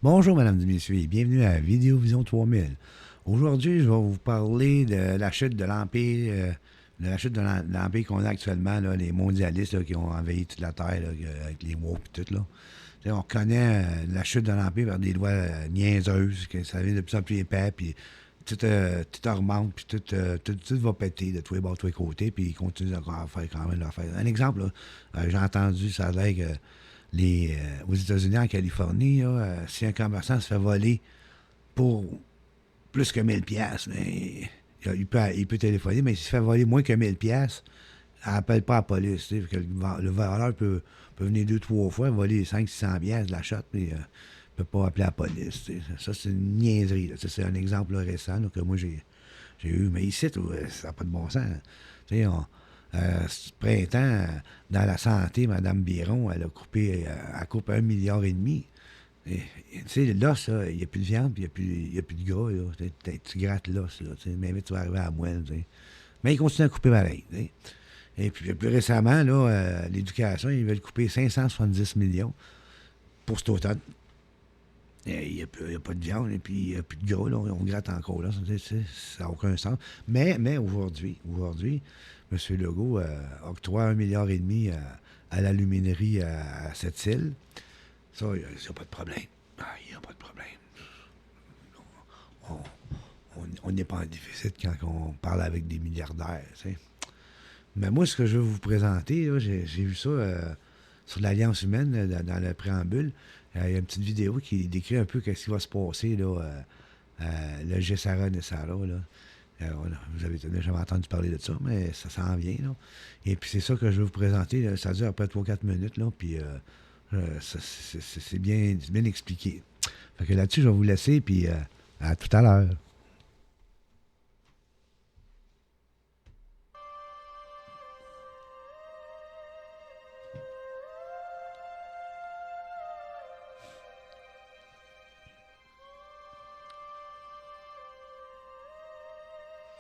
Bonjour Mesdames et Messieurs et bienvenue à Vidéo Vision 3000. Aujourd'hui, je vais vous parler de la chute de l'Empire, l'Empire qu'on a actuellement, là, les mondialistes là, qui ont envahi toute la Terre là, avec les woke et tout. Là. On connaît la chute de l'Empire par des lois niaiseuses, que ça devient de plus en plus épais, puis tout augmente, puis tout va péter de tous les bords, de tous les côtés, puis ils continuent à faire quand même leur faire. Un exemple, là, j'ai entendu, ça a l'air que aux États-Unis, en Californie, là, si un commerçant se fait voler pour plus que 1000 pièces, mais il peut téléphoner, mais s'il se fait voler moins que 1000 pièces, elle n'appelle pas la police. Que le voleur peut venir deux, trois fois, voler 500-600 pièces de la shot, mais ne peut pas appeler la police. T'sais. Ça, c'est une niaiserie. C'est un exemple là, récent là, que moi j'ai eu. Mais ici, ça n'a pas de bon sens. Ce printemps, dans la santé, Mme Biron, elle coupe 1,5 milliard. Tu sais, l'os, il n'y a plus de viande, puis il n'y a plus de gras. Là. Tu grattes l'os, là, mais vite, tu vas arriver à la moelle. T'sais. Mais ils continuent à couper pareil. T'sais. Et puis plus récemment, là, l'éducation, ils veulent couper 570 millions pour cet automne. Il n'y a pas de viande et puis il n'y a plus de gras. Là, on gratte encore. Là, ça n'a aucun sens. Mais aujourd'hui, M. Legault octroie 1,5 milliard à l'aluminerie à Sept-Îles. Ça, il n'y a pas de problème. Il n'y a pas de problème. On n'est pas en déficit quand on parle avec des milliardaires. T'sais. Mais moi, ce que je veux vous présenter, j'ai vu ça sur l'Alliance humaine, dans le préambule. Il y a une petite vidéo qui décrit un peu ce qui va se passer, là, le Gessara de Sarah, là. Vous avez jamais entendu parler de ça, mais ça s'en vient, là. Et puis c'est ça que je vais vous présenter. Là. Ça dure à peu près 3-4 minutes, là, puis c'est bien expliqué. Fait que là-dessus, je vais vous laisser, puis à tout à l'heure.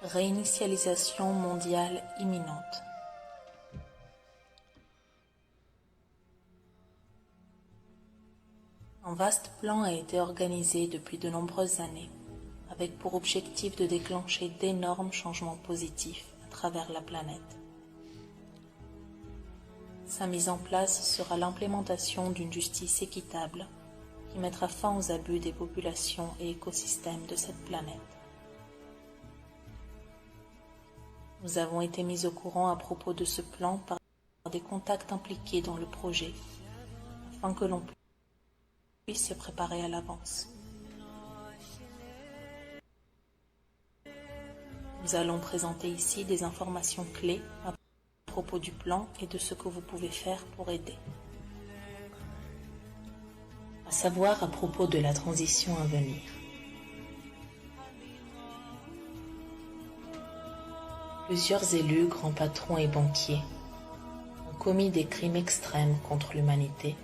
Réinitialisation mondiale imminente. Un vaste plan a été organisé depuis de nombreuses années, avec pour objectif de déclencher d'énormes changements positifs à travers la planète. Sa mise en place sera l'implémentation d'une justice équitable qui mettra fin aux abus des populations et écosystèmes de cette planète. Nous avons été mis au courant à propos de ce plan par des contacts impliqués dans le projet, afin que l'on puisse se préparer à l'avance. Nous allons présenter ici des informations clés à propos du plan et de ce que vous pouvez faire pour aider. À savoir à propos de la transition à venir. Plusieurs élus, grands patrons et banquiers ont commis des crimes extrêmes contre l'humanité,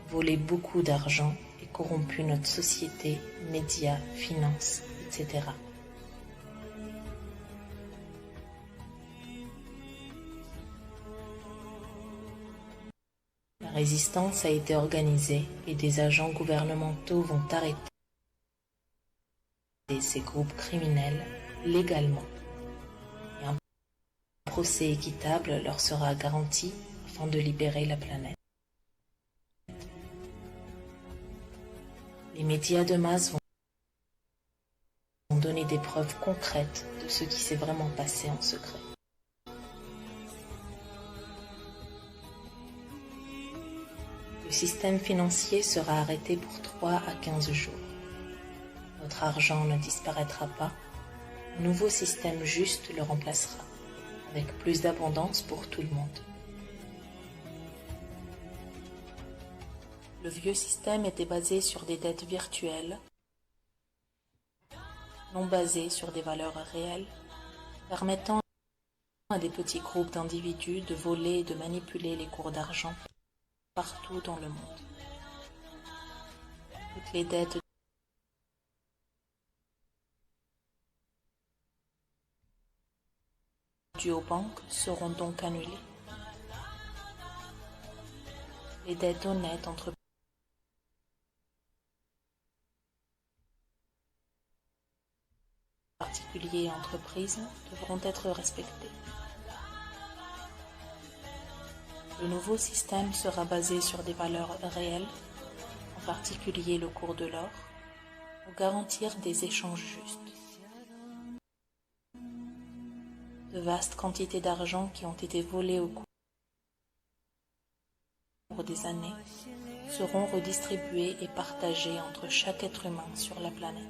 volé beaucoup d'argent et corrompu notre société, médias, finances, etc. La résistance a été organisée et des agents gouvernementaux vont arrêter ces groupes criminels légalement. Un procès équitable leur sera garanti afin de libérer la planète. Les médias de masse vont donner des preuves concrètes de ce qui s'est vraiment passé en secret. Le système financier sera arrêté pour 3 à 15 jours. Notre argent ne disparaîtra pas. Un nouveau système juste le remplacera, avec plus d'abondance pour tout le monde. Le vieux système était basé sur des dettes virtuelles, non basées sur des valeurs réelles, permettant à des petits groupes d'individus de voler et de manipuler les cours d'argent partout dans le monde. Toutes les dettes dues aux banques seront donc annulées. Les dettes honnêtes entre particuliers et entreprises devront être respectés. Le nouveau système sera basé sur des valeurs réelles, en particulier le cours de l'or, pour garantir des échanges justes. De vastes quantités d'argent qui ont été volées au cours des années seront redistribuées et partagées entre chaque être humain sur la planète.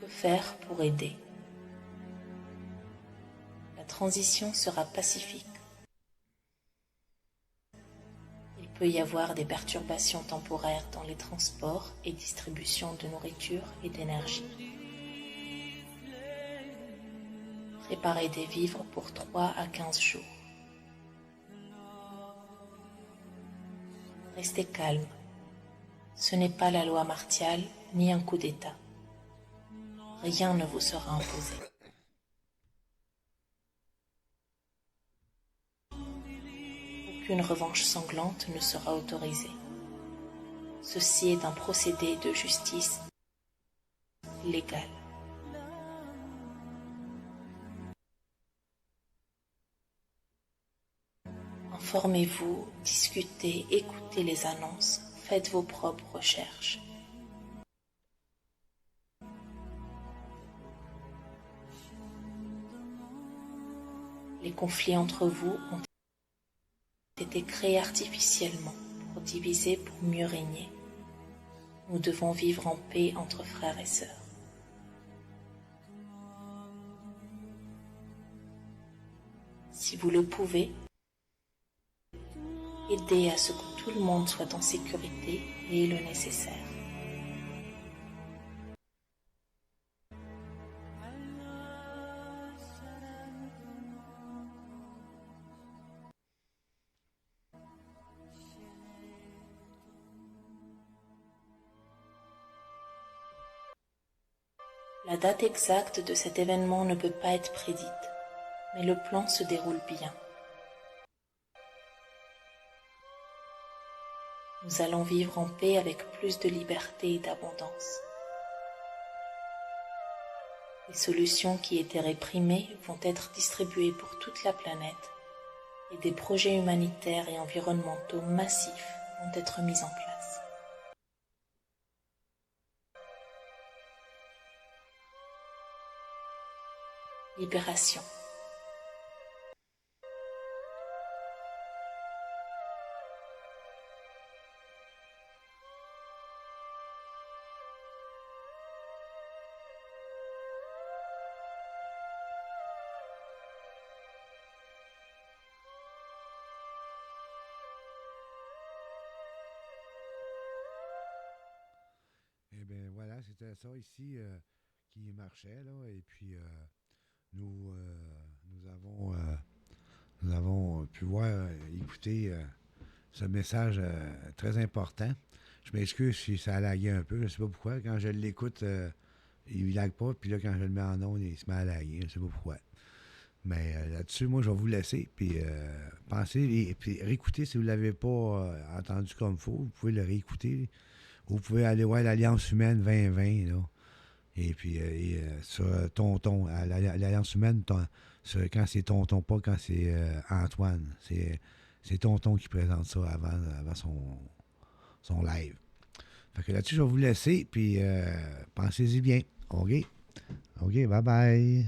Que faire pour aider? La transition sera pacifique. Il peut y avoir des perturbations temporaires dans les transports et distributions de nourriture et d'énergie. Préparez des vivres pour 3 à 15 jours. Restez calme. Ce n'est pas la loi martiale ni un coup d'État. Rien ne vous sera imposé. Aucune revanche sanglante ne sera autorisée. Ceci est un procédé de justice légal. Informez-vous, discutez, écoutez les annonces, faites vos propres recherches. Les conflits entre vous ont été créés artificiellement pour diviser, pour mieux régner. Nous devons vivre en paix entre frères et sœurs. Si vous le pouvez, aidez à ce que tout le monde soit en sécurité et ait le nécessaire. La date exacte de cet événement ne peut pas être prédite, mais le plan se déroule bien. Nous allons vivre en paix avec plus de liberté et d'abondance. Les solutions qui étaient réprimées vont être distribuées pour toute la planète et des projets humanitaires et environnementaux massifs vont être mis en place. Libération. Eh bien, voilà, c'était ça ici qui marchait, là. Et puis, nous, nous avons pu voir, écouter ce message très important. Je m'excuse si ça a lagué un peu, je ne sais pas pourquoi. Quand je l'écoute, il ne lague pas, puis là, quand je le mets en ondes, il se met à laguer, je ne sais pas pourquoi. Mais là-dessus, moi, je vais vous laisser, puis pensez, et puis réécoutez si vous ne l'avez pas entendu comme il faut, vous pouvez le réécouter. Vous pouvez aller voir l'Alliance humaine 2020, là. Et puis, sur Tonton, l'Alliance humaine, quand c'est Tonton, pas quand c'est Antoine. C'est Tonton qui présente ça avant son live. Fait que là-dessus, je vais vous laisser, puis pensez-y bien. OK? OK, bye bye.